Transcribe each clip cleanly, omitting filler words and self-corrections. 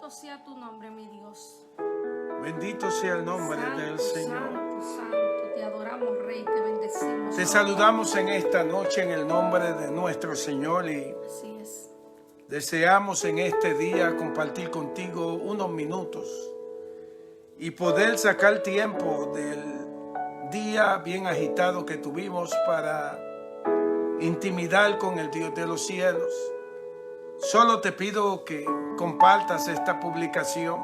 Bendito sea tu nombre, mi Dios. Bendito sea el nombre del Señor. Santo, santo, te adoramos, Rey, te bendecimos. Te saludamos en esta noche en el nombre de nuestro Señor y Así es. deseamos en este día compartir contigo unos minutos y poder sacar tiempo del día bien agitado que tuvimos para intimidar con el Dios de los cielos. Solo te pido que compartas esta publicación.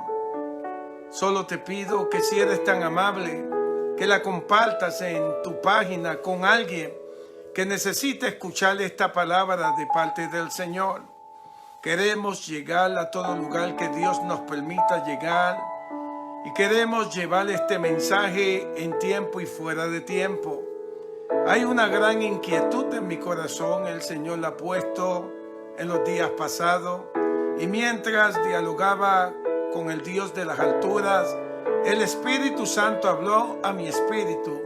Solo te pido que si eres tan amable, que la compartas en tu página con alguien que necesite escuchar esta palabra de parte del Señor. Queremos llegar a todo lugar que Dios nos permita llegar y queremos llevar este mensaje en tiempo y fuera de tiempo. Hay una gran inquietud en mi corazón, el Señor la ha puesto en los días pasados, y mientras dialogaba con el Dios de las alturas, el Espíritu Santo habló a mi espíritu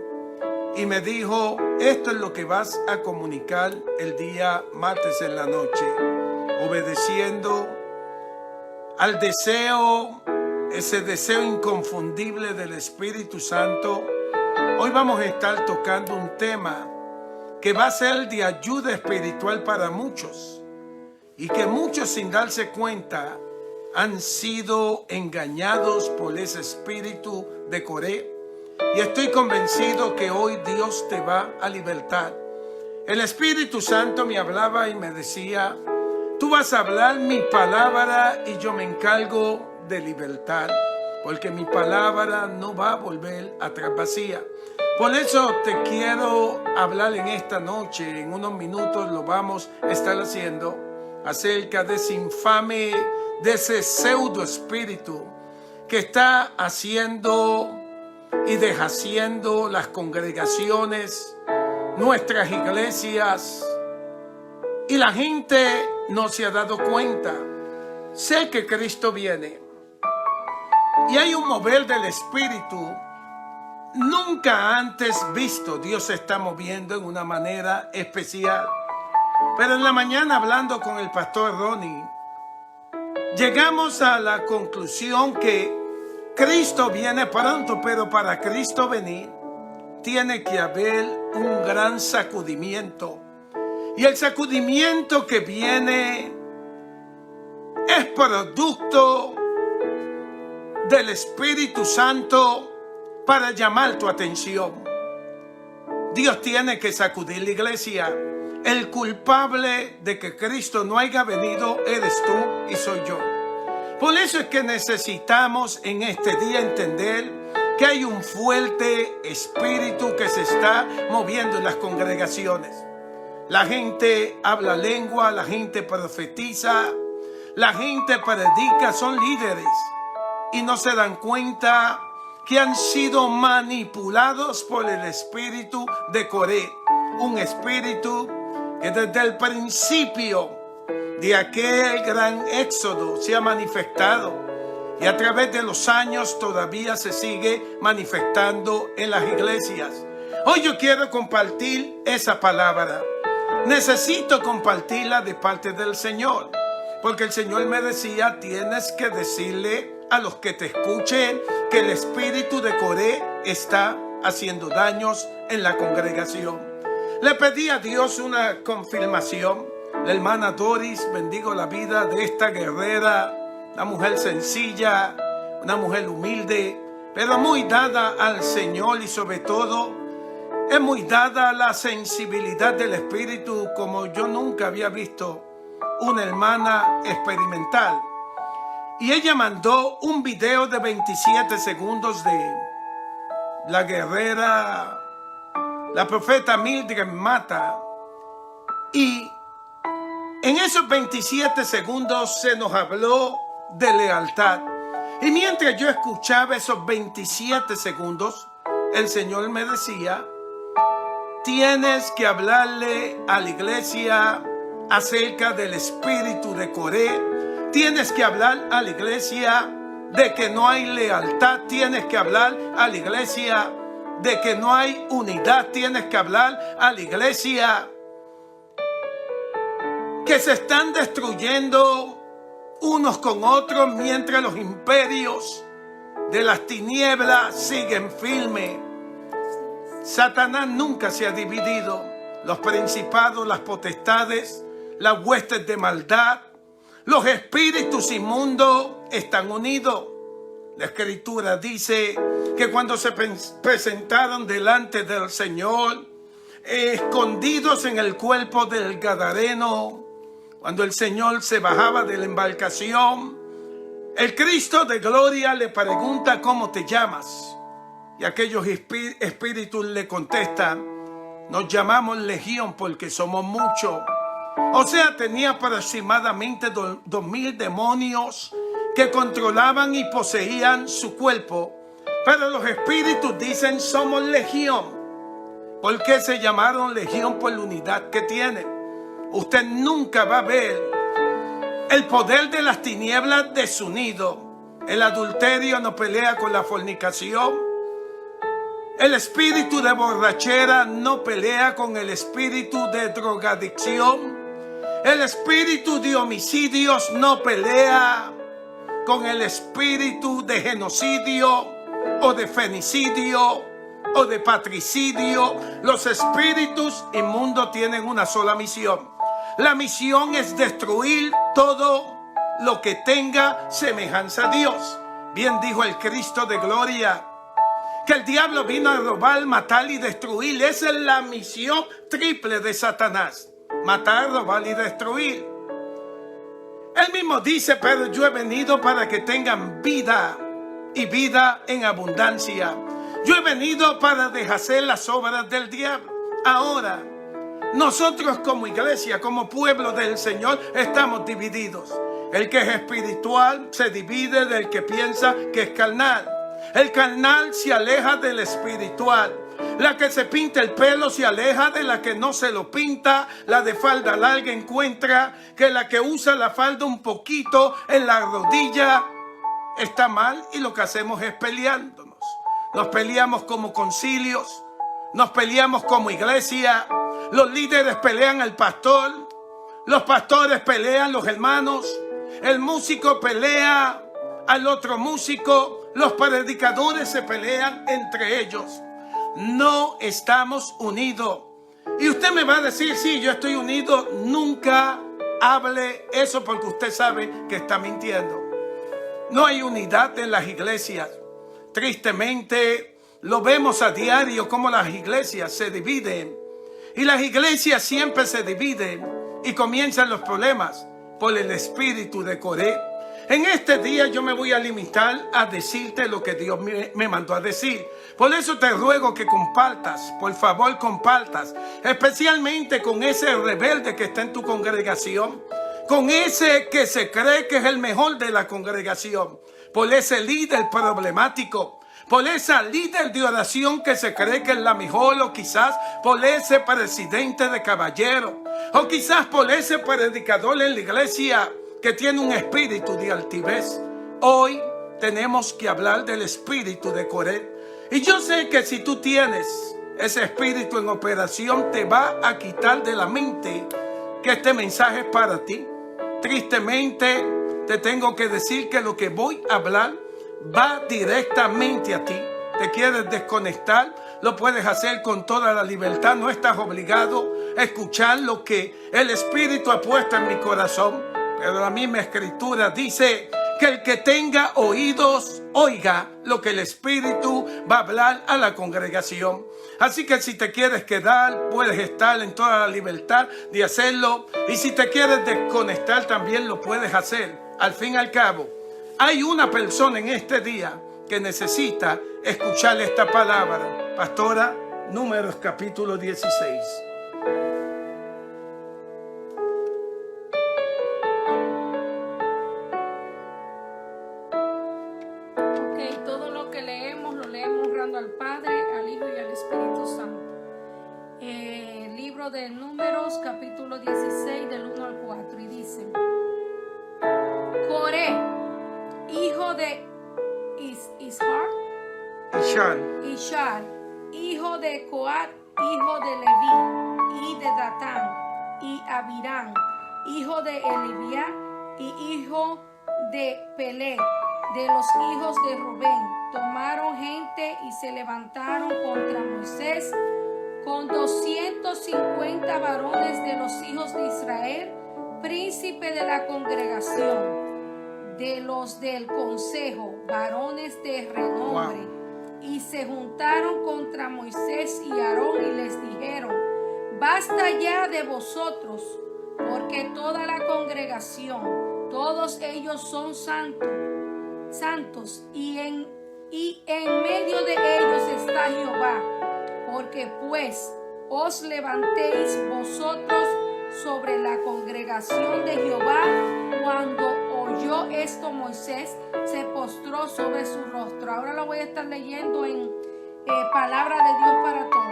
y me dijo: esto es lo que vas a comunicar el día martes en la noche, obedeciendo al deseo, ese deseo inconfundible del Espíritu Santo. Hoy vamos a estar tocando un tema que va a ser de ayuda espiritual para muchos y que muchos, sin darse cuenta, han sido engañados por ese espíritu de Coré. Y estoy convencido que hoy Dios te va a libertar. El Espíritu Santo me hablaba y me decía: tú vas a hablar mi palabra y yo me encargo de libertar, porque mi palabra no va a volver atrás vacía. Por eso te quiero hablar en esta noche, en unos minutos lo vamos a estar haciendo, acerca de ese infame, de ese pseudo espíritu que está haciendo y deshaciendo las congregaciones, nuestras iglesias, y la gente no se ha dado cuenta. Sé que Cristo viene y hay un mover del espíritu nunca antes visto. Dios se está moviendo en una manera especial. Pero en la mañana, hablando con el pastor Ronnie, llegamos a la conclusión que Cristo viene pronto, pero para Cristo venir tiene que haber un gran sacudimiento. Y el sacudimiento que viene es producto del Espíritu Santo para llamar tu atención. Dios tiene que sacudir la iglesia. El culpable de que Cristo no haya venido eres tú y soy yo. Por eso es que necesitamos en este día entender que hay un fuerte espíritu que se está moviendo en las congregaciones. La gente habla lengua, la gente profetiza, la gente predica, son líderes y no se dan cuenta que han sido manipulados por el espíritu de Coré, un espíritu que desde el principio de aquel gran éxodo se ha manifestado y a través de los años todavía se sigue manifestando en las iglesias. Hoy yo quiero compartir esa palabra. Necesito compartirla de parte del Señor, porque el Señor me decía: tienes que decirle a los que te escuchen que el espíritu de Coré está haciendo daños en la congregación. Le pedí a Dios una confirmación. La hermana Doris, bendigo la vida de esta guerrera, una mujer sencilla, una mujer humilde, pero muy dada al Señor, y sobre todo es muy dada a la sensibilidad del espíritu, como yo nunca había visto una hermana experimental. Y ella mandó un video de 27 segundos de la guerrera, la profeta Mildred Mata. Y en esos 27 segundos se nos habló de lealtad. Y mientras yo escuchaba esos 27 segundos, el Señor me decía: tienes que hablarle a la iglesia acerca del espíritu de Coré. Tienes que hablar a la iglesia de que no hay lealtad. Tienes que hablar a la iglesia de que no hay unidad. Tienes que hablar a la iglesia que se están destruyendo unos con otros mientras los imperios de las tinieblas siguen firmes. Satanás nunca se ha dividido. Los principados, las potestades, las huestes de maldad, los espíritus inmundos están unidos. La Escritura dice que cuando se presentaron delante del Señor, escondidos en el cuerpo del Gadareno, cuando el Señor se bajaba de la embarcación, el Cristo de gloria le pregunta: ¿cómo te llamas? Y aquellos espíritus le contestan: nos llamamos Legión porque somos muchos. O sea, tenía aproximadamente 2000 demonios que controlaban y poseían su cuerpo. Pero los espíritus dicen: somos Legión. ¿Por qué se llamaron Legión? Por la unidad que tienen. Usted nunca va a ver el poder de las tinieblas desunido. El adulterio no pelea con la fornicación. El espíritu de borrachera no pelea con el espíritu de drogadicción. El espíritu de homicidios no pelea con el espíritu de genocidio o de femicidio o de patricidio. Los espíritus inmundos tienen una sola misión. La misión es destruir todo lo que tenga semejanza a Dios. Bien dijo el Cristo de gloria que el diablo vino a robar, matar y destruir. Esa es la misión triple de Satanás: matar, robar y destruir. Él mismo dice: pero yo he venido para que tengan vida y vida en abundancia. Yo he venido para deshacer las obras del diablo. Ahora, nosotros como iglesia, como pueblo del Señor, estamos divididos. El que es espiritual se divide del que piensa que es carnal. El carnal se aleja del espiritual. La que se pinta el pelo se aleja de la que no se lo pinta. La de falda larga encuentra que la que usa la falda un poquito en la rodilla está mal, y lo que hacemos es peleándonos. Nos peleamos como concilios, nos peleamos como iglesia. Los líderes pelean al pastor, los pastores pelean los hermanos, el músico pelea al otro músico, los predicadores se pelean entre ellos. No estamos unidos. Y usted me va a decir: sí, yo estoy unido. Nunca hable eso, porque usted sabe que está mintiendo. No hay unidad en las iglesias. Tristemente lo vemos a diario como las iglesias se dividen. Y las iglesias siempre se dividen y comienzan los problemas por el espíritu de Coré. En este día yo me voy a limitar a decirte lo que Dios me mandó a decir. Por eso te ruego que compartas, por favor compartas, especialmente con ese rebelde que está en tu congregación, con ese que se cree que es el mejor de la congregación, por ese líder problemático, por esa líder de oración que se cree que es la mejor, o quizás por ese presidente de caballeros, o quizás por ese predicador en la iglesia que tiene un espíritu de altivez. Hoy tenemos que hablar del espíritu de Coré. Y yo sé que si tú tienes ese espíritu en operación, te va a quitar de la mente que este mensaje es para ti. Tristemente te tengo que decir que lo que voy a hablar va directamente a ti. ¿Te quieres desconectar? Lo puedes hacer con toda la libertad. No estás obligado a escuchar lo que el Espíritu ha puesto en mi corazón. Pero la misma Escritura dice que el que tenga oídos, oiga lo que el Espíritu va a hablar a la congregación. Así que si te quieres quedar, puedes estar en toda la libertad de hacerlo. Y si te quieres desconectar, también lo puedes hacer. Al fin y al cabo, hay una persona en este día que necesita escuchar esta palabra. Pastora, Números capítulo 16. Todo lo que leemos, lo leemos honrando al Padre, al Hijo y al Espíritu Santo. Libro de Números, capítulo 16, del 1 al 4, y dice: Coré, hijo de Ishar, hijo de Coat, hijo de Leví, y de Datán, y Abirán, hijo de Elibiá, y hijo de Pelet, de los hijos de Rubén, tomaron gente y se levantaron contra Moisés con 250 varones de los hijos de Israel, príncipe de la congregación, de los del consejo, varones de renombre. Y se juntaron contra Moisés y Aarón y les dijeron: basta ya de vosotros, porque toda la congregación, todos ellos son santos, y en medio de ellos está Jehová. Porque pues os levantéis vosotros sobre la congregación de Jehová. Cuando oyó esto Moisés, se postró sobre su rostro. Ahora lo voy a estar leyendo en Palabra de Dios para todos.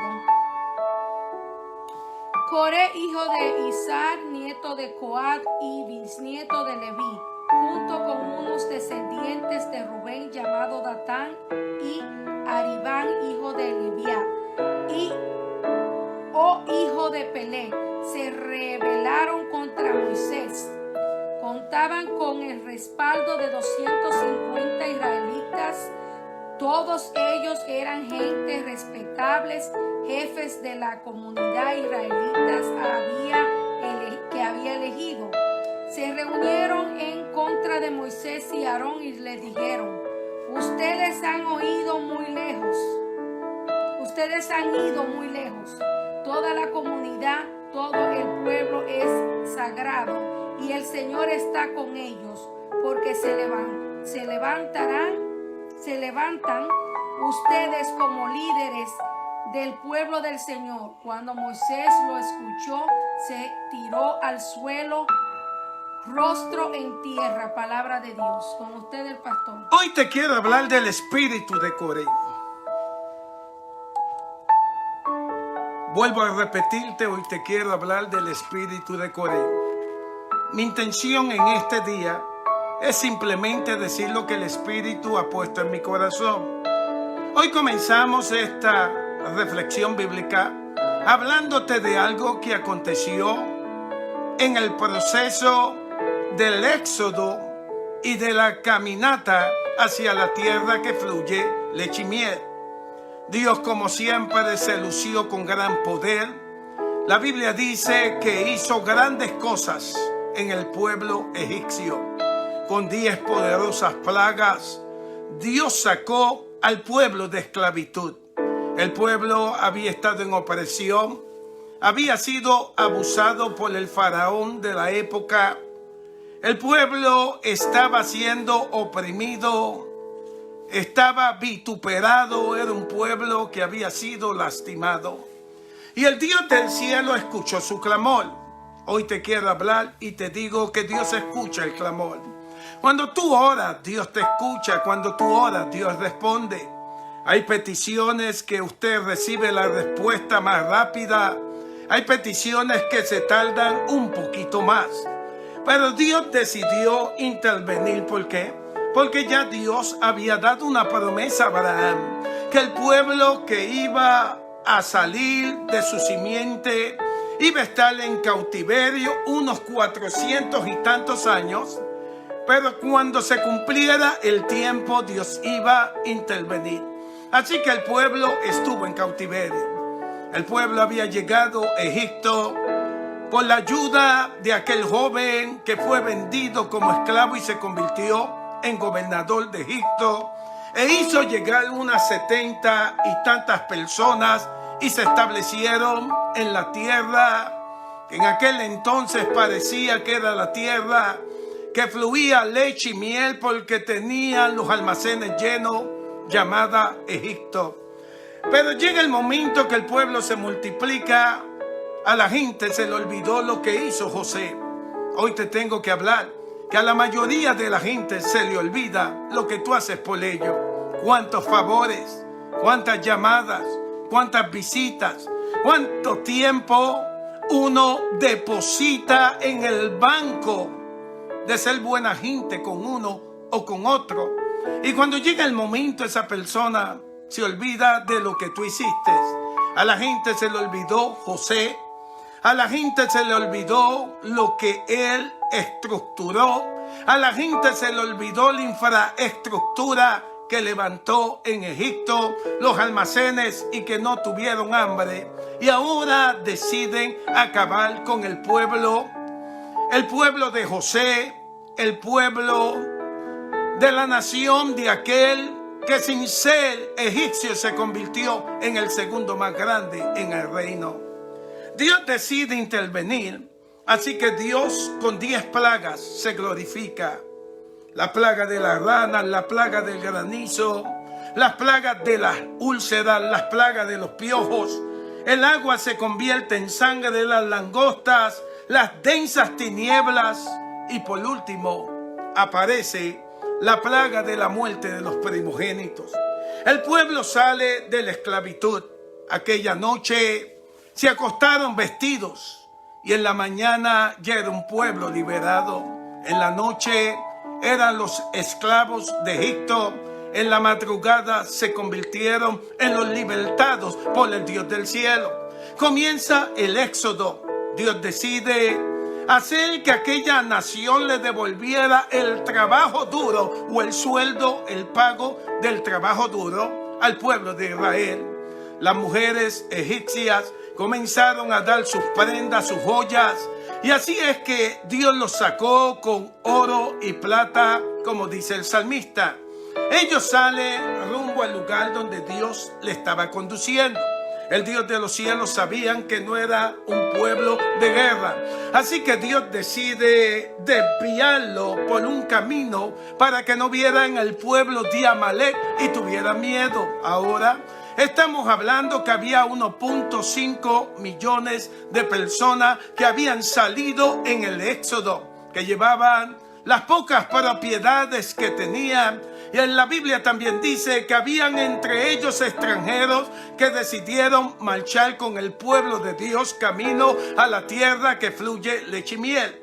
Coré, hijo de Izar, nieto de Coat y bisnieto de Leví, junto con unos descendientes de Rubén llamado Datán y Aribán, hijo de Eliab, y hijo de Pelé, se rebelaron contra Moisés. Contaban con el respaldo de 250 israelitas. Todos ellos eran gente respetables, jefes de la comunidad israelitas que había elegido. Se reunieron en contra de Moisés y Aarón y les dijeron: ustedes han ido muy lejos. Toda la comunidad, todo el pueblo es sagrado y el Señor está con ellos, porque se levantan ustedes como líderes del pueblo del Señor. Cuando Moisés lo escuchó, se tiró al suelo, rostro en tierra. Palabra de Dios. Con usted el pastor. Hoy te quiero hablar del espíritu de Coré. Vuelvo a repetirte, hoy te quiero hablar del espíritu de Coré. Mi intención en este día es simplemente decir lo que el Espíritu ha puesto en mi corazón. Hoy comenzamos esta reflexión bíblica hablándote de algo que aconteció en el proceso del éxodo y de la caminata hacia la tierra que fluye leche y miel. Dios, como siempre, se lució con gran poder. La Biblia dice que hizo grandes cosas en el pueblo egipcio. Con 10 poderosas plagas, Dios sacó al pueblo de esclavitud. El pueblo había estado en opresión, había sido abusado por el faraón de la época. El pueblo estaba siendo oprimido, estaba vituperado, era un pueblo que había sido lastimado. Y el Dios del cielo escuchó su clamor. Hoy te quiero hablar y te digo que Dios escucha el clamor. Cuando tú oras, Dios te escucha. Cuando tú oras, Dios responde. Hay peticiones que usted recibe la respuesta más rápida. Hay peticiones que se tardan un poquito más. Pero Dios decidió intervenir. ¿Por qué? Porque ya Dios había dado una promesa a Abraham, que el pueblo que iba a salir de su simiente iba a estar en cautiverio unos 400 y tantos años, pero cuando se cumpliera el tiempo, Dios iba a intervenir. Así que el pueblo estuvo en cautiverio. El pueblo había llegado a Egipto por la ayuda de aquel joven que fue vendido como esclavo y se convirtió en gobernador de Egipto, e hizo llegar unas 70 y tantas personas y se establecieron en la tierra que en aquel entonces parecía que era la tierra que fluía leche y miel, porque tenían los almacenes llenos, llamada Egipto. Pero llega el momento que el pueblo se multiplica, a la gente se le olvidó lo que hizo José. Hoy te tengo que hablar que a la mayoría de la gente se le olvida lo que tú haces por ellos. Cuántos favores, cuántas llamadas, cuántas visitas, cuánto tiempo uno deposita en el banco de ser buena gente con uno o con otro. Y cuando llega el momento, esa persona se olvida de lo que tú hiciste. A la gente se le olvidó José. A la gente se le olvidó lo que él estructuró. A la gente se le olvidó la infraestructura que levantó en Egipto, los almacenes, y que no tuvieron hambre. Y ahora deciden acabar con el pueblo de José, el pueblo de la nación de aquel que sin ser egipcio se convirtió en el segundo más grande en el reino. Dios decide intervenir, así que Dios con 10 plagas se glorifica. La plaga de las ranas, la plaga del granizo, las plagas de las úlceras, las plagas de los piojos. El agua se convierte en sangre de las langostas, las densas tinieblas, y por último aparece la plaga de la muerte de los primogénitos. El pueblo sale de la esclavitud. Aquella noche se acostaron vestidos y en la mañana ya era un pueblo liberado. En la noche eran los esclavos de Egipto. En la madrugada se convirtieron en los libertados por el Dios del cielo. Comienza el éxodo. Dios decide hacer que aquella nación le devolviera el trabajo duro o el sueldo, el pago del trabajo duro al pueblo de Israel. Las mujeres egipcias comenzaron a dar sus prendas, sus joyas, y así es que Dios los sacó con oro y plata, como dice el salmista. Ellos salen rumbo al lugar donde Dios le estaba conduciendo. El Dios de los cielos sabían que no era un pueblo de guerra. Así que Dios decide desviarlo por un camino para que no vieran al pueblo de Amalek y tuvieran miedo. Ahora estamos hablando que había 1.5 millones de personas que habían salido en el éxodo, que llevaban las pocas propiedades que tenían. Y en la Biblia también dice que habían entre ellos extranjeros que decidieron marchar con el pueblo de Dios camino a la tierra que fluye leche y miel.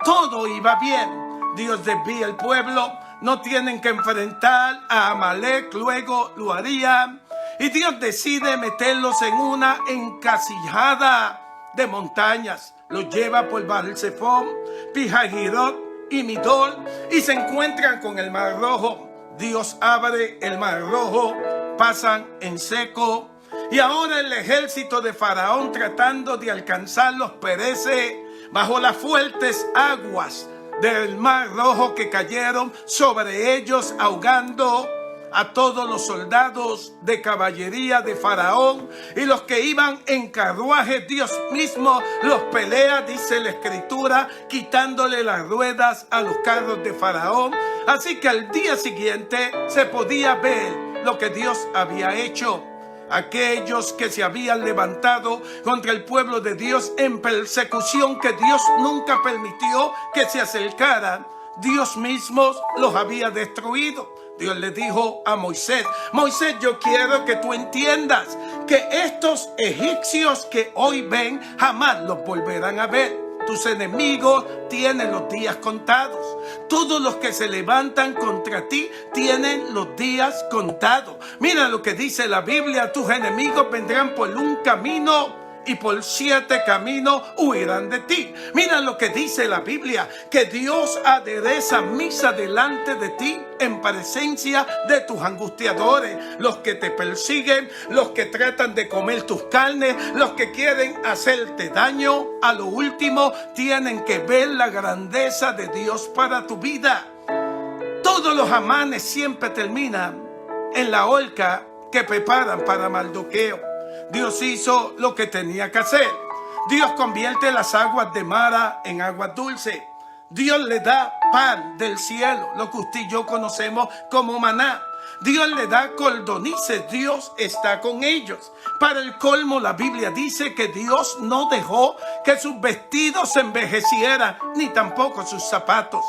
Todo iba bien. Dios desvía el pueblo. No tienen que enfrentar a Amalek, luego lo harían. Y Dios decide meterlos en una encasillada de montañas. Los lleva por Baal-Zephón, Pihahirot y Midol y se encuentran con el Mar Rojo. Dios abre el Mar Rojo, pasan en seco, y ahora el ejército de Faraón, tratando de alcanzarlos, perece bajo las fuertes aguas del Mar Rojo que cayeron sobre ellos, ahogando a todos los soldados de caballería de Faraón, y los que iban en carruajes. Dios mismo los pelea, dice la Escritura, quitándole las ruedas a los carros de Faraón. Así que al día siguiente se podía ver lo que Dios había hecho. Aquellos que se habían levantado contra el pueblo de Dios en persecución, que Dios nunca permitió que se acercaran, Dios mismo los había destruido. Dios le dijo a Moisés: Moisés, yo quiero que tú entiendas que estos egipcios que hoy ven jamás los volverán a ver. Tus enemigos tienen los días contados. Todos los que se levantan contra ti tienen los días contados. Mira lo que dice la Biblia: tus enemigos vendrán por un camino y por 7 caminos huirán de ti. Mira lo que dice la Biblia: que Dios adereza mesa delante de ti en presencia de tus angustiadores, los que te persiguen, los que tratan de comer tus carnes, los que quieren hacerte daño. A lo último tienen que ver la grandeza de Dios para tu vida. Todos los Amanes siempre terminan en la horca que preparan para Mardoqueo. Dios hizo lo que tenía que hacer. Dios convierte las aguas de Mara en aguas dulces. Dios le da pan del cielo, lo que usted y yo conocemos como maná. Dios le da cordonices. Dios está con ellos. Para el colmo, la Biblia dice que Dios no dejó que sus vestidos se envejecieran, ni tampoco sus zapatos.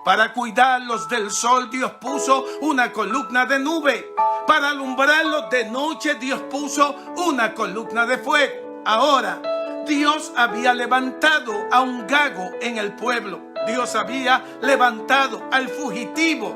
Para cuidarlos del sol, Dios puso una columna de nube. Para alumbrarlos de noche, Dios puso una columna de fuego. Ahora, Dios había levantado a un gago en el pueblo. Dios había levantado al fugitivo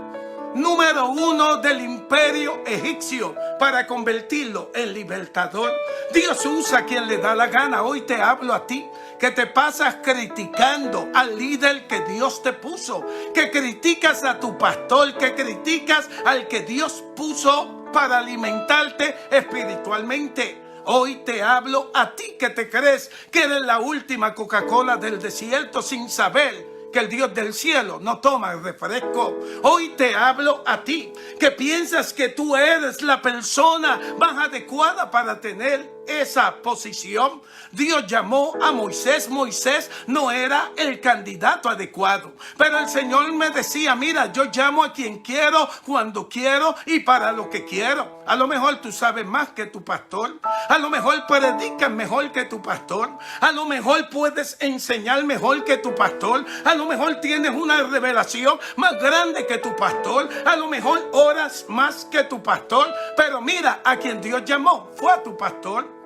número 1 del imperio egipcio para convertirlo en libertador. Dios usa a quien le da la gana. Hoy te hablo a ti que te pasas criticando al líder que Dios te puso, que criticas a tu pastor, que criticas al que Dios puso para alimentarte espiritualmente. Hoy te hablo a ti que te crees que eres la última Coca-Cola del desierto sin saber que el Dios del cielo no toma refresco. Hoy te hablo a ti que piensas que tú eres la persona más adecuada para tener esa posición. Dios llamó a Moisés. Moisés no era el candidato adecuado, pero el Señor me decía: mira, yo llamo a quien quiero, cuando quiero y para lo que quiero. A lo mejor tú sabes más que tu pastor, a lo mejor predicas mejor que tu pastor, a lo mejor puedes enseñar mejor que tu pastor, a lo mejor tienes una revelación más grande que tu pastor, a lo mejor oras más que tu pastor, pero mira, a quien Dios llamó fue a tu pastor.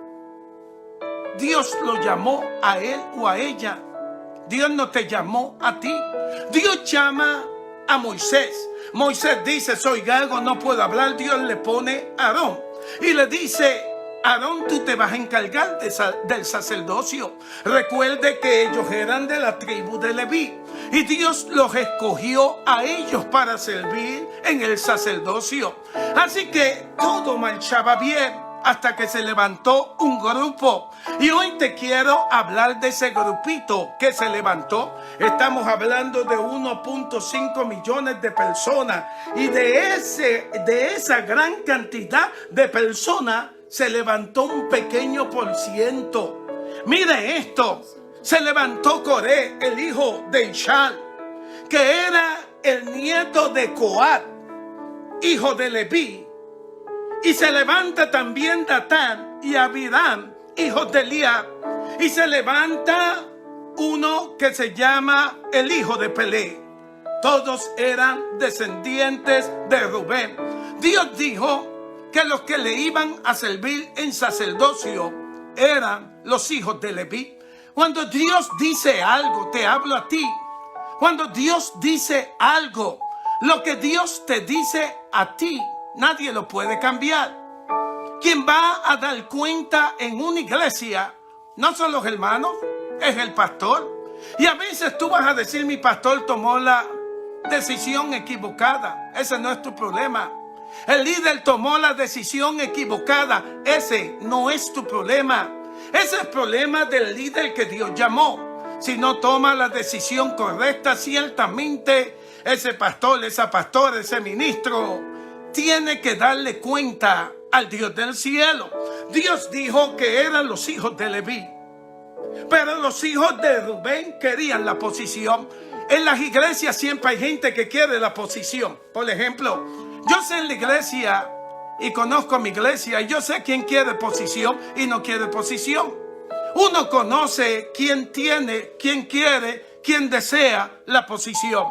Dios lo llamó a él o a ella. Dios no te llamó a ti. Dios llama a Moisés. Moisés dice: soy gago, no puedo hablar. Dios le pone a Aarón y le dice: Aarón, tú te vas a encargar del sacerdocio. Recuerde que ellos eran de la tribu de Leví y Dios los escogió a ellos para servir en el sacerdocio. Así que todo marchaba bien hasta que se levantó un grupo. Y hoy te quiero hablar de ese grupito que se levantó. Estamos hablando de 1.5 millones de personas. Y de esa gran cantidad de personas se levantó un pequeño por ciento. Mire esto. Se levantó Coré, el hijo de Ishal, que era el nieto de Coat, hijo de Leví. Y se levanta también Datán y Abiram, hijos de Eliab. Y se levanta uno que se llama el hijo de Pelé. Todos eran descendientes de Rubén. Dios dijo que los que le iban a servir en sacerdocio eran los hijos de Leví. Cuando Dios dice algo, te hablo a ti. Cuando Dios dice algo, lo que Dios te dice a ti, nadie lo puede cambiar. Quien va a dar cuenta en una iglesia no son los hermanos, es el pastor. Y a veces tú vas a decir: mi pastor tomó la decisión equivocada. Ese no es tu problema. El líder tomó la decisión equivocada. Ese no es tu problema. Ese es el problema del líder que Dios llamó. Si no toma la decisión correcta, ciertamente ese pastor, esa pastora, ese ministro tiene que darle cuenta al Dios del cielo. Dios dijo que eran los hijos de Leví, pero los hijos de Rubén querían la posición. En las iglesias siempre hay gente que quiere la posición. Por ejemplo, yo sé en la iglesia y conozco mi iglesia y yo sé quién quiere posición y no quiere posición. Uno conoce quién tiene, quién quiere, quién desea la posición.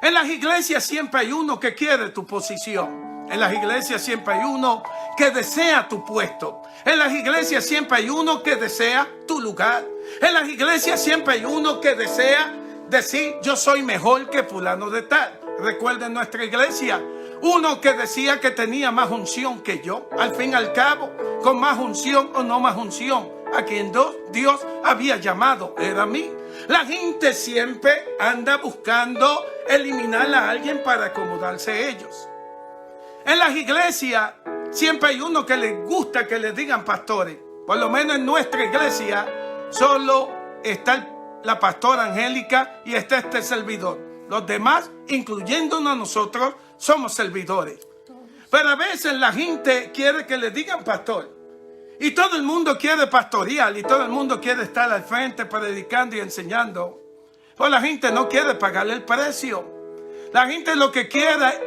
En las iglesias siempre hay uno que quiere tu posición. En las iglesias siempre hay uno que desea tu puesto. En las iglesias siempre hay uno que desea tu lugar. En las iglesias siempre hay uno que desea decir: yo soy mejor que fulano de tal. Recuerden nuestra iglesia. Uno que decía que tenía más unción que yo. Al fin y al cabo, con más unción o no más unción, a quien Dios había llamado era a mí. La gente siempre anda buscando eliminar a alguien para acomodarse a ellos. En las iglesias siempre hay uno que les gusta que le digan pastores. Por lo menos en nuestra iglesia solo está la pastora Angélica y está este servidor. Los demás, incluyéndonos a nosotros, somos servidores. Pero a veces la gente quiere que le digan pastor. Y todo el mundo quiere pastorear y todo el mundo quiere estar al frente predicando y enseñando. Pero la gente no quiere pagarle el precio. La gente lo que quiere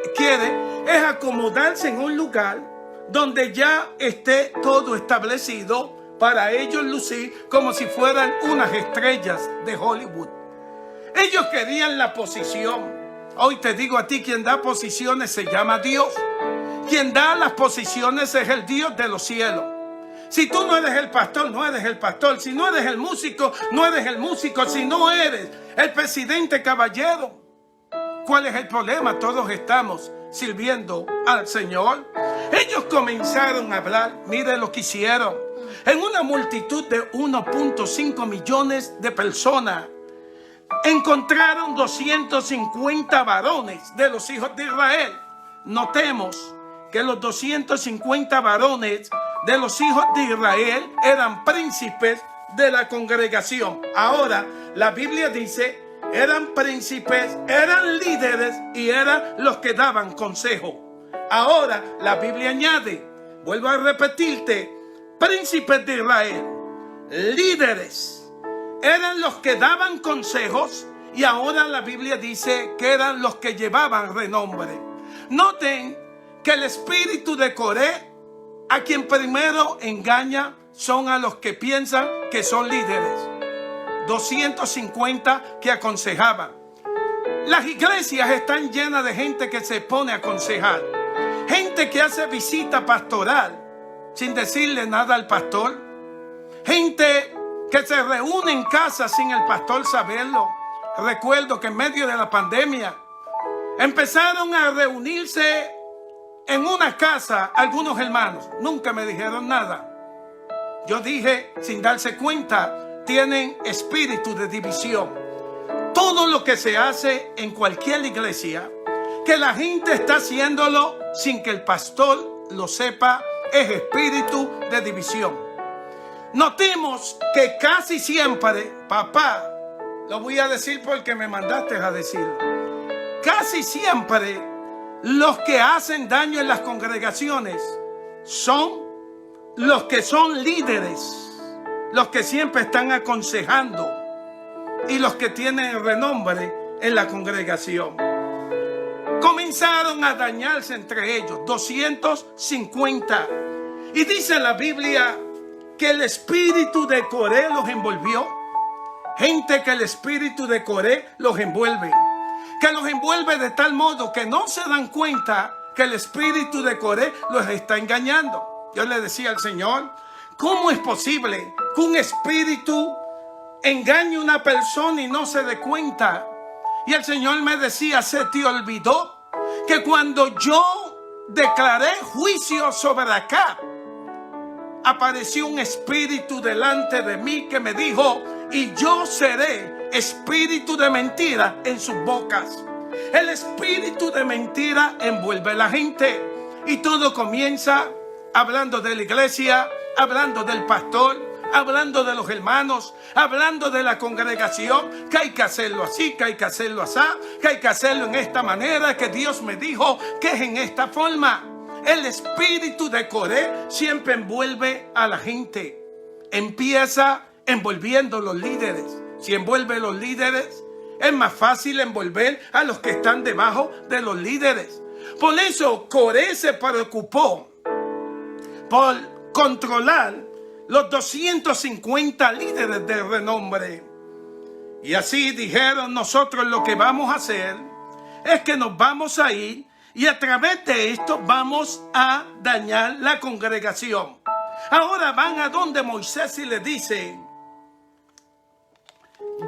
es acomodarse en un lugar donde ya esté todo establecido para ellos lucir como si fueran unas estrellas de Hollywood. Ellos querían la posición. Hoy te digo a ti, quien da posiciones se llama Dios. Quien da las posiciones es el Dios de los cielos. Si tú no eres el pastor, no eres el pastor. Si no eres el músico, no eres el músico. Si no eres el presidente caballero, ¿cuál es el problema? Todos estamos sirviendo al Señor. Ellos comenzaron a hablar. Mire lo que hicieron. En una multitud de 1.5 millones de personas, encontraron 250 varones de los hijos de Israel. Notemos que los 250 varones de los hijos de Israel eran príncipes de la congregación. Ahora, la Biblia dice, eran príncipes, eran líderes y eran los que daban consejo. Ahora, la Biblia añade, vuelvo a repetirte, príncipes de Israel, líderes, eran los que daban consejos y ahora la Biblia dice que eran los que llevaban renombre. Noten que el espíritu de Coré, a quien primero engaña, son a los que piensan que son líderes. 250 que aconsejaban. Las iglesias están llenas de gente que se pone a aconsejar. Gente que hace visita pastoral sin decirle nada al pastor. Gente que se reúne en casa sin el pastor saberlo. Recuerdo que en medio de la pandemia empezaron a reunirse en una casa algunos hermanos. Nunca me dijeron nada. Yo dije, sin darse cuenta, tienen espíritu de división. Todo lo que se hace en cualquier iglesia, que la gente está haciéndolo sin que el pastor lo sepa, es espíritu de división. Notemos que casi siempre, papá, lo voy a decir porque me mandaste a decirlo, casi siempre los que hacen daño en las congregaciones son los que son líderes, los que siempre están aconsejando y los que tienen renombre en la congregación. Comenzaron a dañarse entre ellos, 250. Y dice la Biblia que el espíritu de Coré los envolvió. Gente que el espíritu de Coré los envuelve. Que los envuelve de tal modo que no se dan cuenta que el espíritu de Coré los está engañando. Yo le decía al Señor, ¿cómo es posible que un espíritu engañe a una persona y no se dé cuenta? Y el Señor me decía, ¿se te olvidó que cuando yo declaré juicio sobre Acab, apareció un espíritu delante de mí que me dijo, y yo seré espíritu de mentira en sus bocas? El espíritu de mentira envuelve a la gente y todo comienza hablando de la iglesia, hablando del pastor, hablando de los hermanos, hablando de la congregación, que hay que hacerlo así, que hay que hacerlo así, que hay que hacerlo en esta manera, que Dios me dijo que es en esta forma. El espíritu de Coré siempre envuelve a la gente. Empieza envolviendo los líderes. Si envuelve los líderes, es más fácil envolver a los que están debajo de los líderes. Por eso Coré se preocupó por controlar los 250 líderes de renombre. Y así dijeron, nosotros lo que vamos a hacer es que nos vamos a ir y a través de esto vamos a dañar la congregación. Ahora van a donde Moisés y le dicen,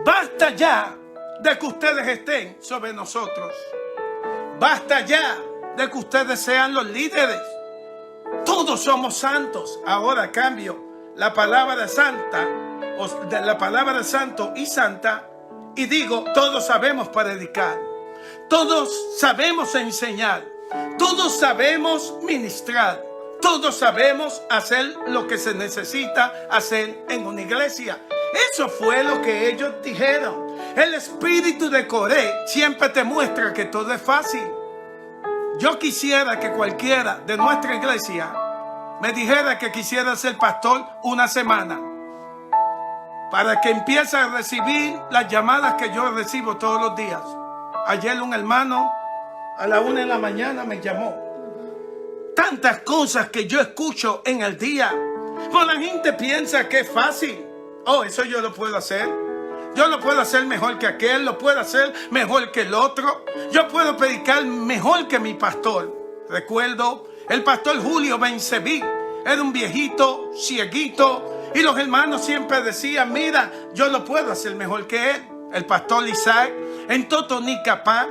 basta ya de que ustedes estén sobre nosotros. Basta ya de que ustedes sean los líderes. Todos somos santos. Ahora cambio la palabra santa, o de la palabra santo y santa, y digo, todos sabemos predicar, todos sabemos enseñar, todos sabemos ministrar, todos sabemos hacer lo que se necesita hacer en una iglesia. Eso fue lo que ellos dijeron. El espíritu de Coré siempre te muestra que todo es fácil. Yo quisiera que cualquiera de nuestra iglesia me dijera que quisiera ser pastor una semana, para que empiece a recibir las llamadas que yo recibo todos los días. Ayer un hermano a la 1 de la mañana me llamó. Tantas cosas que yo escucho en el día. Pues la gente piensa que es fácil. Oh, eso yo lo puedo hacer. Yo lo puedo hacer mejor que aquel, lo puedo hacer mejor que el otro. Yo puedo predicar mejor que mi pastor. Recuerdo el pastor Julio Benceví, era un viejito, cieguito, y los hermanos siempre decían, mira, yo lo puedo hacer mejor que él. El pastor Isaac, en Totonicapá,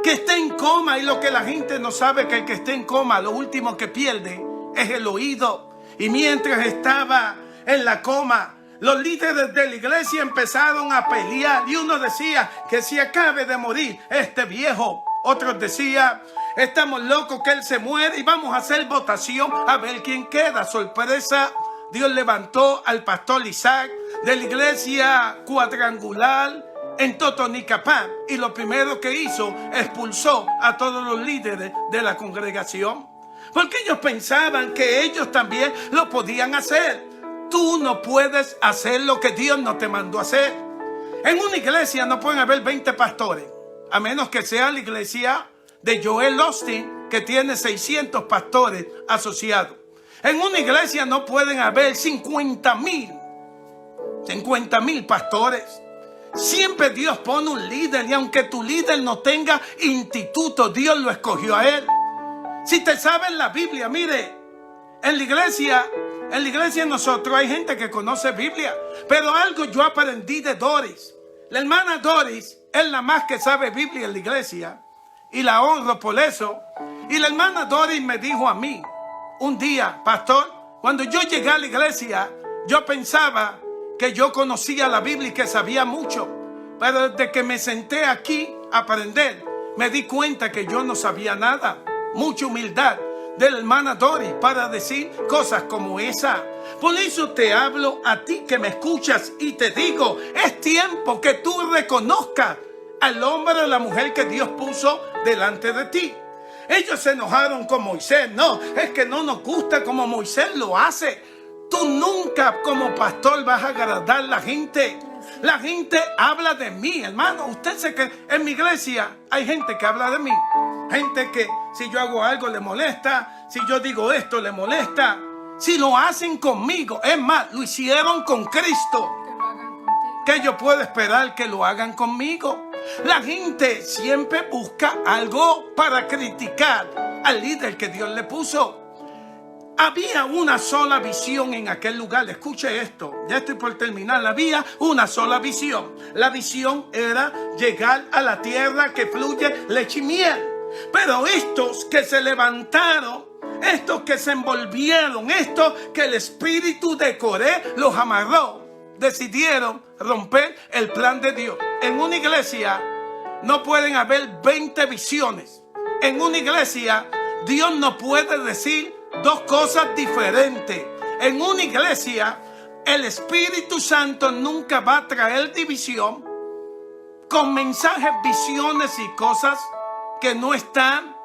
que está en coma, y lo que la gente no sabe, que el que está en coma, lo último que pierde es el oído. Y mientras estaba en la coma. Los líderes de la iglesia empezaron a pelear y uno decía que si acabe de morir este viejo. Otros decían, estamos locos que él se muere y vamos a hacer votación a ver quién queda. Sorpresa, Dios levantó al pastor Isaac de la iglesia cuadrangular en Totonicapán, y lo primero que hizo, expulsó a todos los líderes de la congregación, porque ellos pensaban que ellos también lo podían hacer. Tú no puedes hacer lo que Dios no te mandó a hacer. En una iglesia no pueden haber 20 pastores, a menos que sea la iglesia de Joel Osteen, que tiene 600 pastores asociados. En una iglesia no pueden haber 50,000 pastores. Siempre Dios pone un líder, y aunque tu líder no tenga instituto, Dios lo escogió a él. Si te saben la Biblia, mire, en la iglesia nosotros hay gente que conoce Biblia, pero algo yo aprendí de Doris. La hermana Doris es la más que sabe Biblia en la iglesia, y la honro por eso. Y la hermana Doris me dijo a mí un día, pastor, cuando yo llegué a la iglesia, yo pensaba que yo conocía la Biblia y que sabía mucho, pero desde que me senté aquí a aprender, me di cuenta que yo no sabía nada. Mucha humildad de la hermana Doris para decir cosas como esa. Por eso te hablo a ti que me escuchas y te digo, es tiempo que tú reconozcas al hombre o la mujer que Dios puso delante de ti. Ellos se enojaron con Moisés. No, es que no nos gusta como Moisés lo hace. Tú nunca como pastor vas a agradar a la gente. La gente habla de mí, hermano. Usted sabe que en mi iglesia hay gente que habla de mí. Gente que si yo hago algo le molesta. Si yo digo esto le molesta. Si lo hacen conmigo, es más, lo hicieron con Cristo, ¿qué yo puedo esperar que lo hagan conmigo? La gente siempre busca algo para criticar al líder que Dios le puso. Había una sola visión en aquel lugar. Escuche esto, ya estoy por terminar. Había una sola visión. La visión era llegar a la tierra que fluye leche y miel. Pero estos que se levantaron, estos que se envolvieron, estos que el espíritu de Coré los amarró, decidieron romper el plan de Dios. En una iglesia no pueden haber 20 visiones. En una iglesia Dios no puede decir dos cosas diferentes. En una iglesia el Espíritu Santo nunca va a traer división con mensajes, visiones y cosas que no están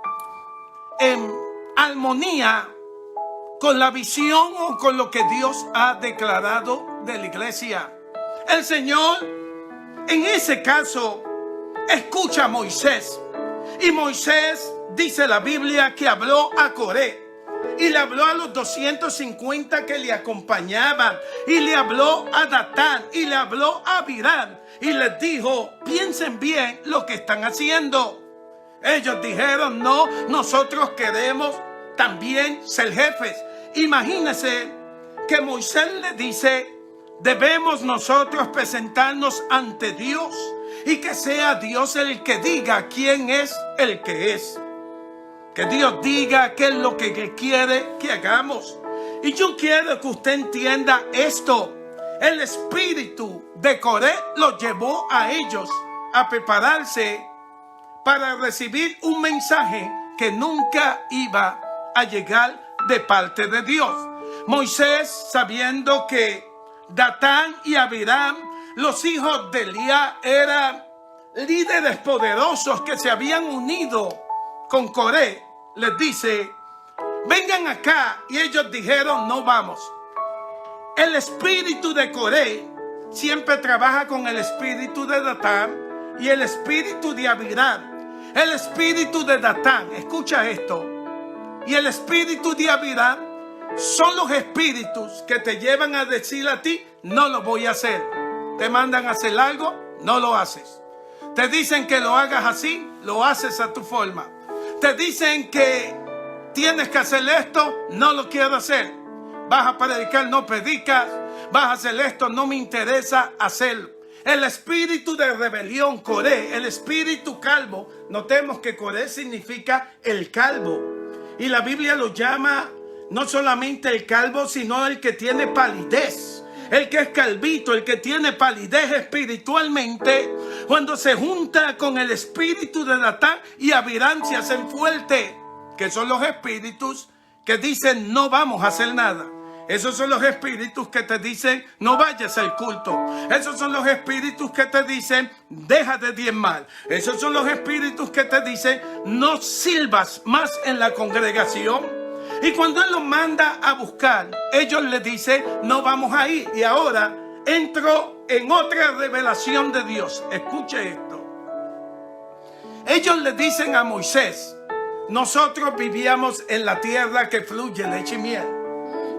en armonía con la visión o con lo que Dios ha declarado de la iglesia. El Señor, en ese caso, escucha a Moisés. Y Moisés, dice la Biblia, que habló a Coré. Y le habló a los 250 que le acompañaban. Y le habló a Datán. Y le habló a Abiram. Y les dijo, piensen bien lo que están haciendo. Ellos dijeron, no, nosotros queremos también ser jefes. Imagínense que Moisés le dice, debemos nosotros presentarnos ante Dios y que sea Dios el que diga quién es el que es. Que Dios diga qué es lo que Él quiere que hagamos. Y yo quiero que usted entienda esto. El espíritu de Coré los llevó a ellos a prepararse para recibir un mensaje que nunca iba a llegar de parte de Dios. Moisés, sabiendo que Datán y Abiram, los hijos de Elías, eran líderes poderosos que se habían unido con Coré, les dice, vengan acá. Y ellos dijeron, no vamos. El espíritu de Coré siempre trabaja con el espíritu de Datán y el espíritu de Abiram. El espíritu de Datán, escucha esto, y el espíritu de Abiram son los espíritus que te llevan a decir a ti, no lo voy a hacer. Te mandan a hacer algo, no lo haces. Te dicen que lo hagas así, lo haces a tu forma. Te dicen que tienes que hacer esto, no lo quiero hacer. Vas a predicar, no predicas. Vas a hacer esto, no me interesa hacerlo. El espíritu de rebelión, Coré, el espíritu calvo. Notemos que Coré significa el calvo. Y la Biblia lo llama no solamente el calvo, sino el que tiene palidez. El que es calvito, el que tiene palidez espiritualmente, cuando se junta con el espíritu de Datán y Abirán, se hacen fuertes, que son los espíritus que dicen no vamos a hacer nada. Esos son los espíritus que te dicen no vayas al culto. Esos son los espíritus que te dicen deja de diezmar. Esos son los espíritus que te dicen no sirvas más en la congregación. Y cuando Él los manda a buscar, ellos le dicen no vamos a ir. Y ahora entro en otra revelación de Dios. Escuche esto. Ellos le dicen a Moisés, nosotros vivíamos en la tierra que fluye leche y miel.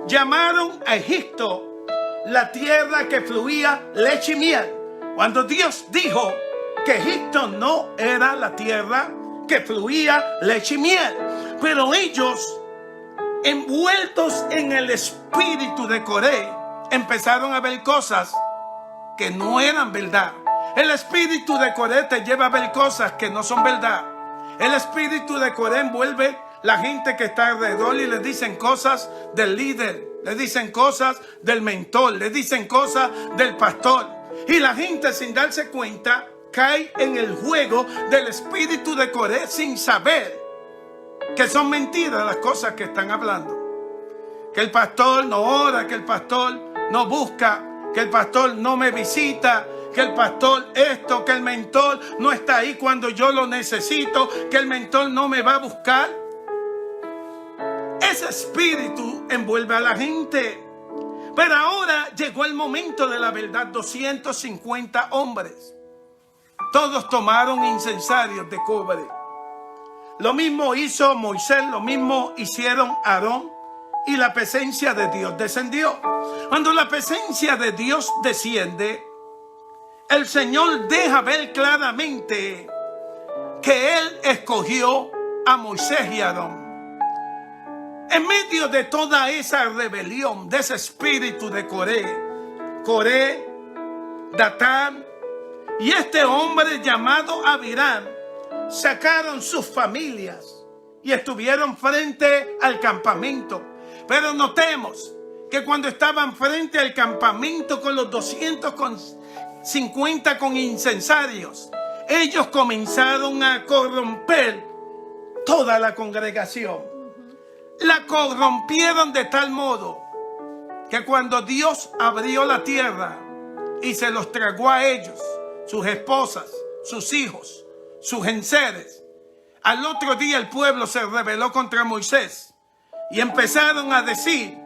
Llamaron a Egipto la tierra que fluía leche y miel, cuando Dios dijo que Egipto no era la tierra que fluía leche y miel. Pero ellos, envueltos en el espíritu de Coré, empezaron a ver cosas que no eran verdad. El espíritu de Coré te lleva a ver cosas que no son verdad. El espíritu de Coré envuelve la gente que está alrededor y le dicen cosas del líder, le dicen cosas del mentor, le dicen cosas del pastor. Y la gente, sin darse cuenta, cae en el juego del espíritu de Coré sin saber que son mentiras las cosas que están hablando. Que el pastor no ora, que el pastor no busca, que el pastor no me visita, que el pastor esto, que el mentor no está ahí cuando yo lo necesito, que el mentor no me va a buscar. Ese espíritu envuelve a la gente. Pero ahora llegó el momento de la verdad. 250 hombres. Todos tomaron incensarios de cobre. Lo mismo hizo Moisés, lo mismo hicieron Aarón. Y la presencia de Dios descendió. Cuando la presencia de Dios desciende, el Señor deja ver claramente que Él escogió a Moisés y a Aarón. En medio de toda esa rebelión, de ese espíritu de Coré, Datán y este hombre llamado Abirán, sacaron sus familias y estuvieron frente al campamento. Pero notemos que cuando estaban frente al campamento con los 250 con incensarios, ellos comenzaron a corromper toda la congregación. La corrompieron de tal modo que cuando Dios abrió la tierra y se los tragó a ellos, sus esposas, sus hijos, sus enseres, al otro día el pueblo se rebeló contra Moisés y empezaron a decir: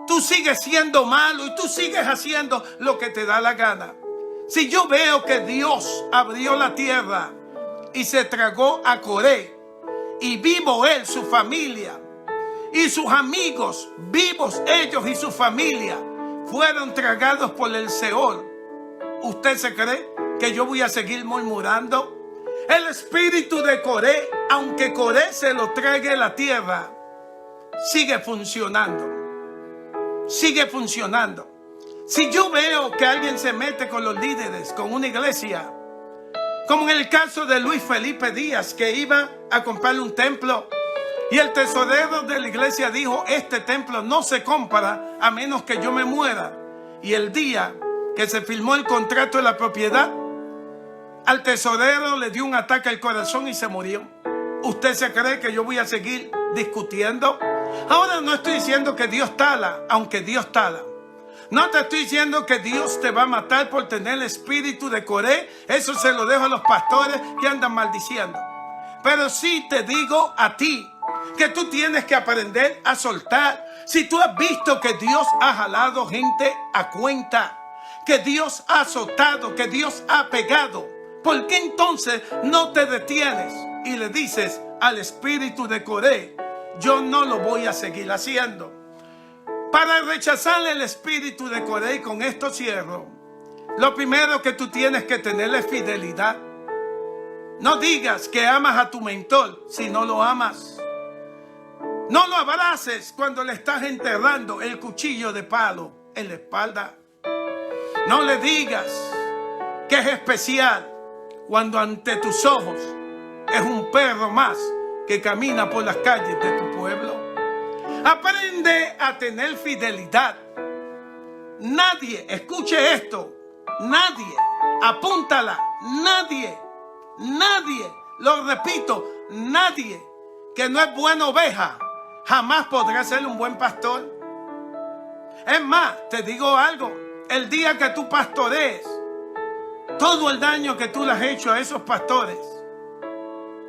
tú sigues siendo malo y tú sigues haciendo lo que te da la gana. Si yo veo que Dios abrió la tierra y se tragó a Coré, y vivo él, su familia, y sus amigos, vivos ellos y su familia, fueron tragados por el Seol, ¿usted se cree que yo voy a seguir murmurando? El espíritu de Coré, aunque Coré se lo trague la tierra, sigue funcionando. Sigue funcionando. Si yo veo que alguien se mete con los líderes, con una iglesia, como en el caso de Luis Felipe Díaz, que iba a comprarle un templo, y el tesorero de la iglesia dijo: este templo no se compra a menos que yo me muera. Y el día que se firmó el contrato de la propiedad, al tesorero le dio un ataque al corazón y se murió. ¿Usted se cree que yo voy a seguir discutiendo? Ahora no estoy diciendo que Dios tala, aunque Dios tala. No te estoy diciendo que Dios te va a matar por tener el espíritu de Coré. Eso se lo dejo a los pastores que andan maldiciendo. Pero sí te digo a ti que tú tienes que aprender a soltar. Si tú has visto que Dios ha jalado gente a cuenta, que Dios ha azotado, que Dios ha pegado, ¿por qué entonces no te detienes y le dices al espíritu de Coré: yo no lo voy a seguir haciendo? Para rechazar el espíritu de Coré, y con esto cierro, lo primero que tú tienes que tener es fidelidad. No digas que amas a tu mentor si no lo amas. No lo abraces cuando le estás enterrando el cuchillo de palo en la espalda. No le digas que es especial cuando ante tus ojos es un perro más que camina por las calles de tu pueblo. Aprende a tener fidelidad. Nadie, escuche esto, nadie, apúntala, nadie, lo repito, nadie que no es buena oveja jamás podrá ser un buen pastor. Es más, te digo algo, el día que tú pastorees, todo el daño que tú le has hecho a esos pastores,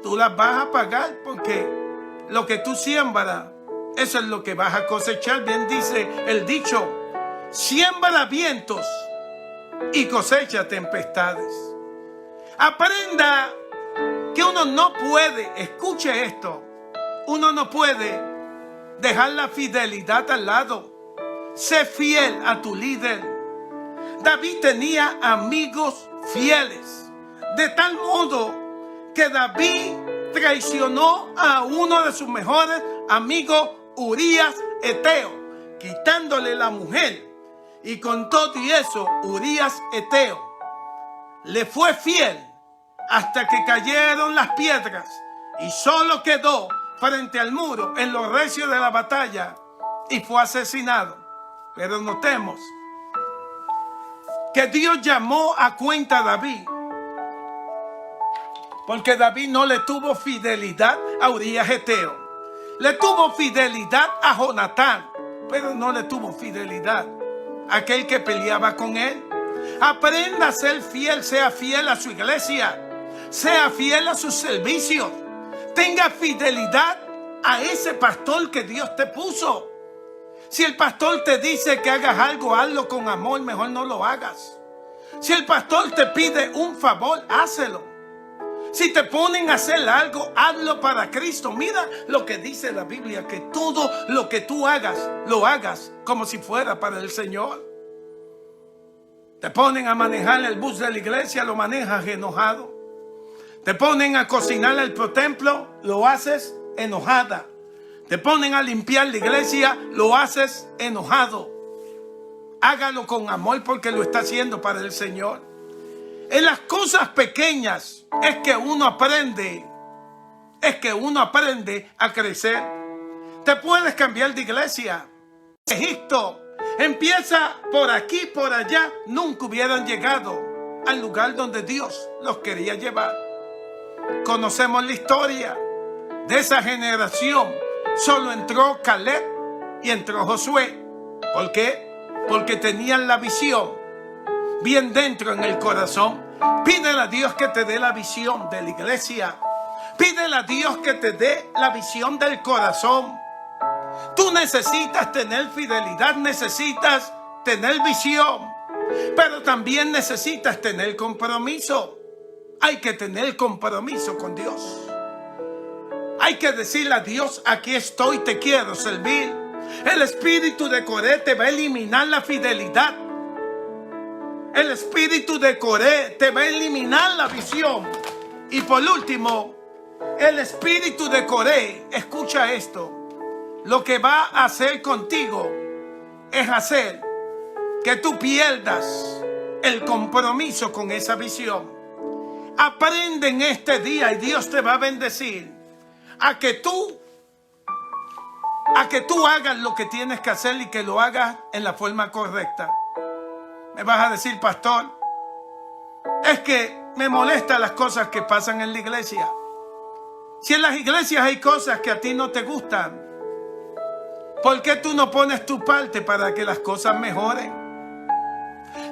tú las vas a pagar, porque lo que tú siembras, eso es lo que vas a cosechar. Bien dice el dicho: siembra vientos y cosecha tempestades. Aprenda que uno no puede, escuche esto, uno no puede dejar la fidelidad al lado. Sé fiel a tu líder. David tenía amigos fieles, de tal modo que David traicionó a uno de sus mejores amigos, Urías Eteo, quitándole la mujer. Y con todo y eso, Urías Eteo le fue fiel hasta que cayeron las piedras y solo quedó frente al muro en los recios de la batalla y fue asesinado. Pero notemos que Dios llamó a cuenta a David, porque David no le tuvo fidelidad a Urías Eteo. Le tuvo fidelidad a Jonatán, pero no le tuvo fidelidad a aquel que peleaba con él. Aprenda a ser fiel, sea fiel a su iglesia, sea fiel a sus servicios. Tenga fidelidad a ese pastor que Dios te puso. Si el pastor te dice que hagas algo, hazlo con amor, mejor no lo hagas. Si el pastor te pide un favor, hácelo. Si te ponen a hacer algo, hazlo para Cristo. Mira lo que dice la Biblia, que todo lo que tú hagas, lo hagas como si fuera para el Señor. Te ponen a manejar el bus de la iglesia, lo manejas enojado. Te ponen a cocinar el templo, lo haces enojada. Te ponen a limpiar la iglesia, lo haces enojado. Hágalo con amor, porque lo está haciendo para el Señor. En las cosas pequeñas es que uno aprende a crecer. Te puedes cambiar de iglesia. Egipto empieza por aquí, por allá. Nunca hubieran llegado al lugar donde Dios los quería llevar. Conocemos la historia de esa generación. Solo entró Caleb y entró Josué. ¿Por qué? Porque tenían la visión bien dentro en el corazón. Pídele a Dios que te dé la visión de la iglesia. Pídele a Dios que te dé la visión del corazón. Tú necesitas tener fidelidad, necesitas tener visión, pero también necesitas tener compromiso. Hay que tener compromiso con Dios. Hay que decirle a Dios: aquí estoy, te quiero servir. El espíritu de Coré te va a eliminar la fidelidad. El espíritu de Coré te va a eliminar la visión. Y por último, el espíritu de Coré, escucha esto, lo que va a hacer contigo es hacer que tú pierdas el compromiso con esa visión. Aprende en este día, y Dios te va a bendecir, a que tú hagas lo que tienes que hacer y que lo hagas en la forma correcta. Me vas a decir: pastor, es que me molestan las cosas que pasan en la iglesia. Si en las iglesias hay cosas que a ti no te gustan, ¿por qué tú no pones tu parte para que las cosas mejoren?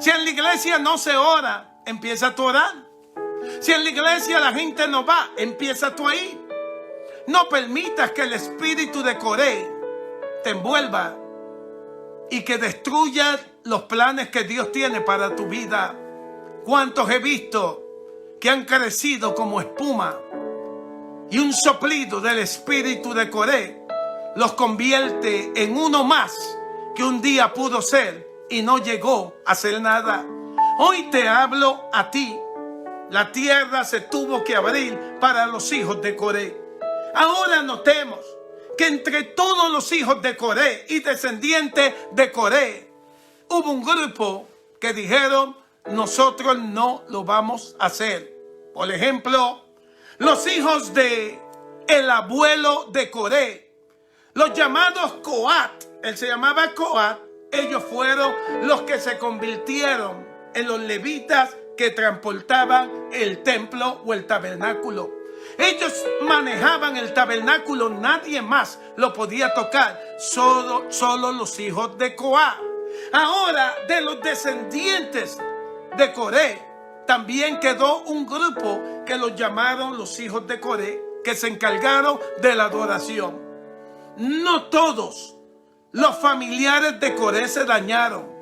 Si en la iglesia no se ora, empieza tú a orar. Si en la iglesia la gente no va, empieza tú a ir. No permitas que el espíritu de Coré te envuelva y que destruya los planes que Dios tiene para tu vida. ¿Cuántos he visto que han crecido como espuma? Y un soplido del espíritu de Coré los convierte en uno más que un día pudo ser y no llegó a ser nada. Hoy te hablo a ti. La tierra se tuvo que abrir para los hijos de Coré. Ahora notemos que entre todos los hijos de Coré y descendientes de Coré, hubo un grupo que dijeron: nosotros no lo vamos a hacer. Por ejemplo, los hijos de el abuelo de Coré Los llamados Coat, él se llamaba Coat, ellos fueron los que se convirtieron en los levitas que transportaban el templo o el tabernáculo. Ellos manejaban el tabernáculo, nadie más lo podía tocar, solo los hijos de Coat. Ahora, de los descendientes de Coré, también quedó un grupo que los llamaron los hijos de Coré, que se encargaron de la adoración. No todos los familiares de Coré se dañaron.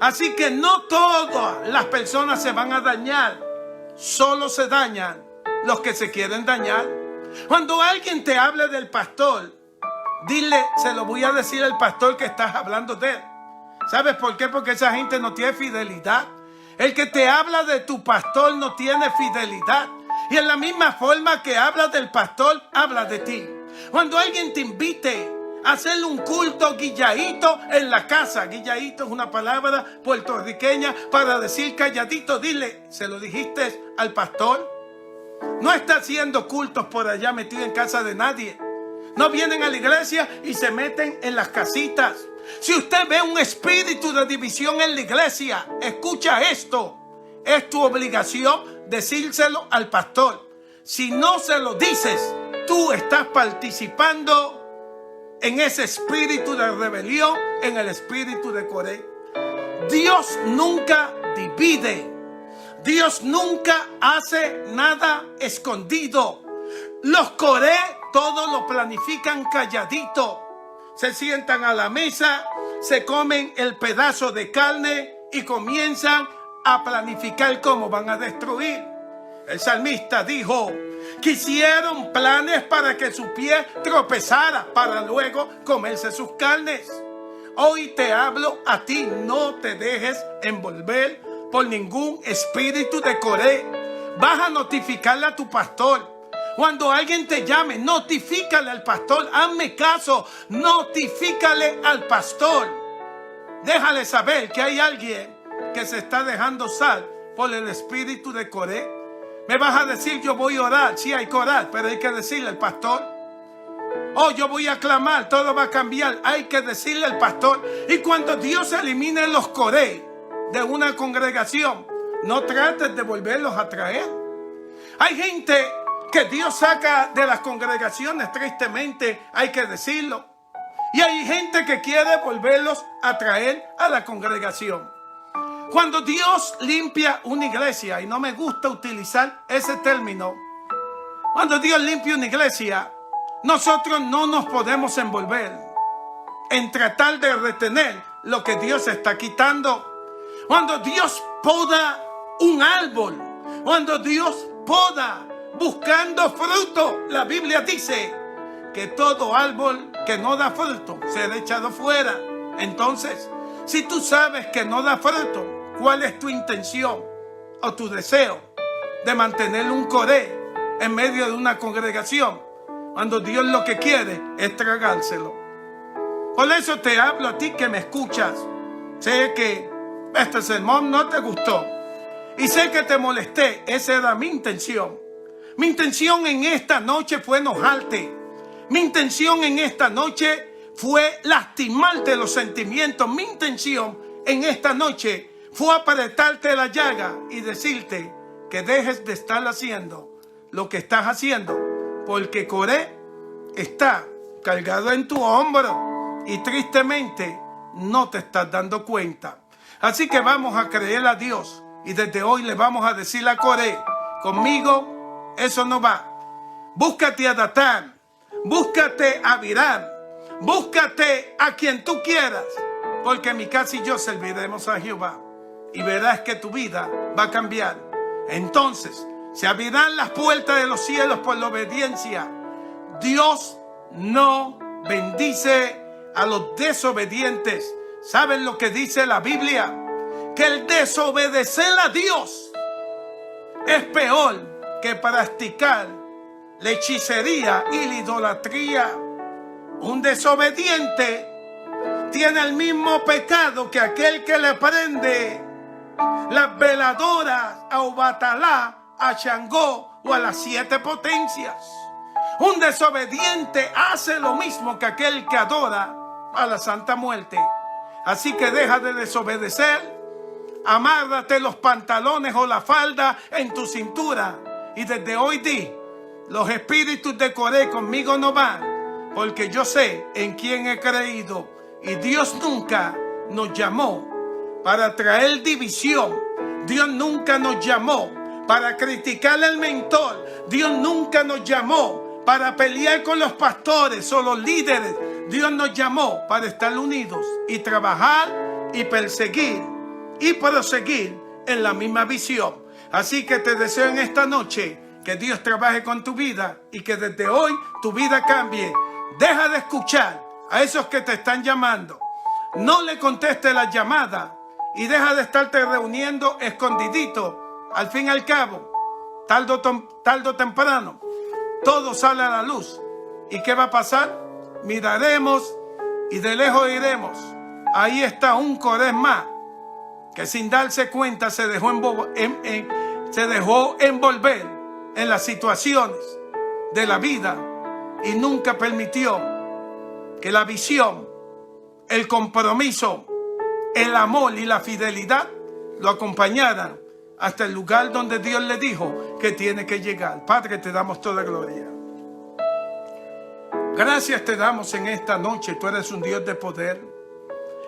Así que no todas las personas se van a dañar. Solo se dañan los que se quieren dañar. Cuando alguien te hable del pastor, dile, se lo voy a decir al pastor que estás hablando de él. ¿Sabes por qué? Porque esa gente no tiene fidelidad. El que te habla de tu pastor no tiene fidelidad. Y en la misma forma que habla del pastor, habla de ti. Cuando alguien te invite a hacerle un culto guilladito en la casa. Guilladito es una palabra puertorriqueña para decir calladito. Dile, ¿se lo dijiste al pastor? No está haciendo cultos por allá metido en casa de nadie. No vienen a la iglesia y se meten en las casitas. Si usted ve un espíritu de división en la iglesia, escucha esto. Es tu obligación decírselo al pastor. Si no se lo dices, tú estás participando en ese espíritu de rebelión, en el espíritu de Coré. Dios nunca divide. Dios nunca hace nada escondido. Los Coré todo lo planifican calladito. Se sientan a la mesa, se comen el pedazo de carne y comienzan a planificar cómo van a destruir. El salmista dijo que hicieron planes para que su pie tropezara para luego comerse sus carnes. Hoy te hablo a ti, no te dejes envolver por ningún espíritu de Coré. Vas a notificarle a tu pastor. Cuando alguien te llame, notifícale al pastor. Hazme caso, notifícale al pastor. Déjale saber que hay alguien que se está dejando usar por el espíritu de Coré. Me vas a decir, yo voy a orar. Sí, hay que orar, pero hay que decirle al pastor. Oh, yo voy a clamar, todo va a cambiar. Hay que decirle al pastor. Y cuando Dios elimine los Coré de una congregación, no trates de volverlos a traer. Hay gente que Dios saca de las congregaciones, tristemente, hay que decirlo. Y hay gente que quiere volverlos a traer a la congregación. Cuando Dios limpia una iglesia, y no me gusta utilizar ese término, cuando Dios limpia una iglesia, nosotros no nos podemos envolver en tratar de retener lo que Dios está quitando. Cuando Dios poda un árbol, cuando Dios poda buscando fruto, la Biblia dice que todo árbol que no da fruto será echado fuera. Entonces, si tú sabes que no da fruto, ¿cuál es tu intención o tu deseo de mantener un Coré en medio de una congregación cuando Dios lo que quiere es tragárselo? Por eso te hablo a ti que me escuchas. Sé que este sermón no te gustó y sé que te molesté. Esa era mi intención. Mi intención en esta noche fue enojarte. Mi intención en esta noche fue lastimarte los sentimientos. Mi intención en esta noche fue apretarte la llaga y decirte que dejes de estar haciendo lo que estás haciendo, porque Coré está cargado en tu hombro y tristemente no te estás dando cuenta. Así que vamos a creer a Dios y desde hoy le vamos a decir a Coré: conmigo eso no va. Búscate a Datán, búscate a Abiram, búscate a quien tú quieras, porque mi casa y yo serviremos a Jehová y verás que tu vida va a cambiar. Entonces se abrirán las puertas de los cielos por la obediencia. Dios no bendice a los desobedientes. ¿Saben lo que dice la Biblia? Que el desobedecer a Dios es peor que practicar la hechicería y la idolatría. Un desobediente tiene el mismo pecado que aquel que le prende las veladoras a Obatalá, a Changó o a las 7 potencias. Un desobediente hace lo mismo que aquel que adora a la Santa Muerte. Así que deja de desobedecer. Amárrate los pantalones o la falda en tu cintura. Y desde hoy di: los espíritus de Coré conmigo no van, porque yo sé en quién he creído. Y Dios nunca nos llamó para traer división. Dios nunca nos llamó para criticar al mentor. Dios nunca nos llamó para pelear con los pastores o los líderes. Dios nos llamó para estar unidos y trabajar y perseguir y proseguir en la misma visión. Así que te deseo en esta noche que Dios trabaje con tu vida y que desde hoy tu vida cambie. Deja de escuchar a esos que te están llamando. No le contestes las llamadas y deja de estarte reuniendo escondidito. Al fin y al cabo, tarde o temprano, todo sale a la luz. ¿Y qué va a pasar? Miraremos y de lejos iremos. Ahí está un Coré más que sin darse cuenta se dejó envolver en las situaciones de la vida y nunca permitió que la visión, el compromiso, el amor y la fidelidad lo acompañaran hasta el lugar donde Dios le dijo que tiene que llegar. Padre, te damos toda gloria. Gracias te damos en esta noche. Tú eres un Dios de poder.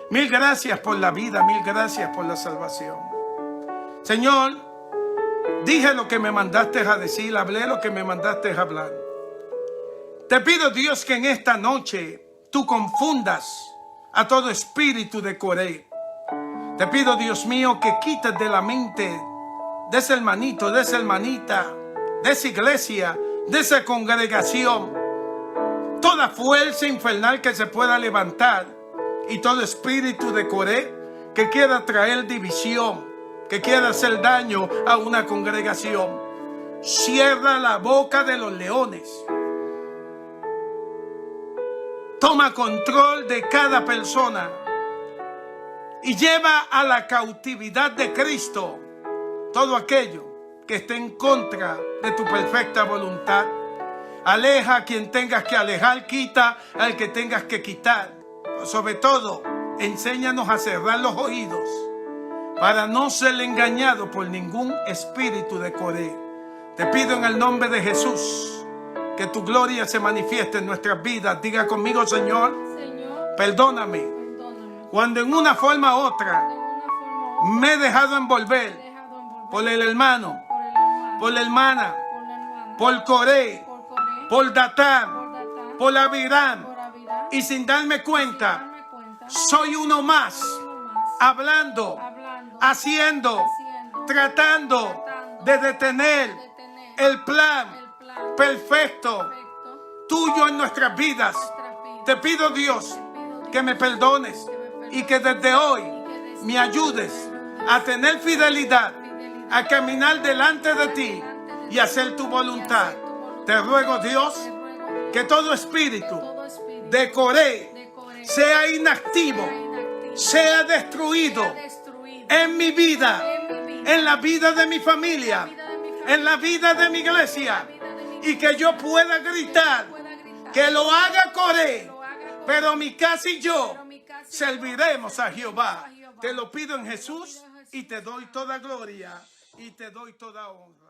Mil gracias por la vida, mil gracias por la salvación. Señor, dije lo que me mandaste a decir, hablé lo que me mandaste a hablar. Te pido, Dios, que en esta noche tú confundas a todo espíritu de Coré. Te pido, Dios mío, que quites de la mente de ese hermanito, de esa hermanita, de esa iglesia, de esa congregación, toda fuerza infernal que se pueda levantar y todo espíritu de Coré que quiera traer división, que quiera hacer daño a una congregación. Cierra la boca de los leones. Toma control de cada persona y lleva a la cautividad de Cristo todo aquello que esté en contra de tu perfecta voluntad. Aleja a quien tengas que alejar, quita al que tengas que quitar. Pero sobre todo, enséñanos a cerrar los oídos para no ser engañado por ningún espíritu de Coré. Te pido en el nombre de Jesús que tu gloria se manifieste en nuestras vidas. Diga conmigo, Señor, perdóname cuando en una forma u otra me he dejado envolver por el hermano, por la hermana, por Coré, por Datán, por Abiram, y sin darme cuenta soy uno más, hablando, haciendo, tratando de detener el plan perfecto tuyo en nuestras vidas. Te pido, Dios, que me perdones y que desde hoy me ayudes a tener fidelidad, a caminar delante de ti y hacer tu voluntad. Te ruego, Dios, que todo espíritu de Coré sea inactivo, sea destruido en mi vida, en la vida de mi familia, en la vida de mi iglesia, y que yo pueda gritar que lo haga Coré, pero mi casa y yo serviremos a Jehová. Te lo pido en Jesús y te doy toda gloria y te doy toda honra.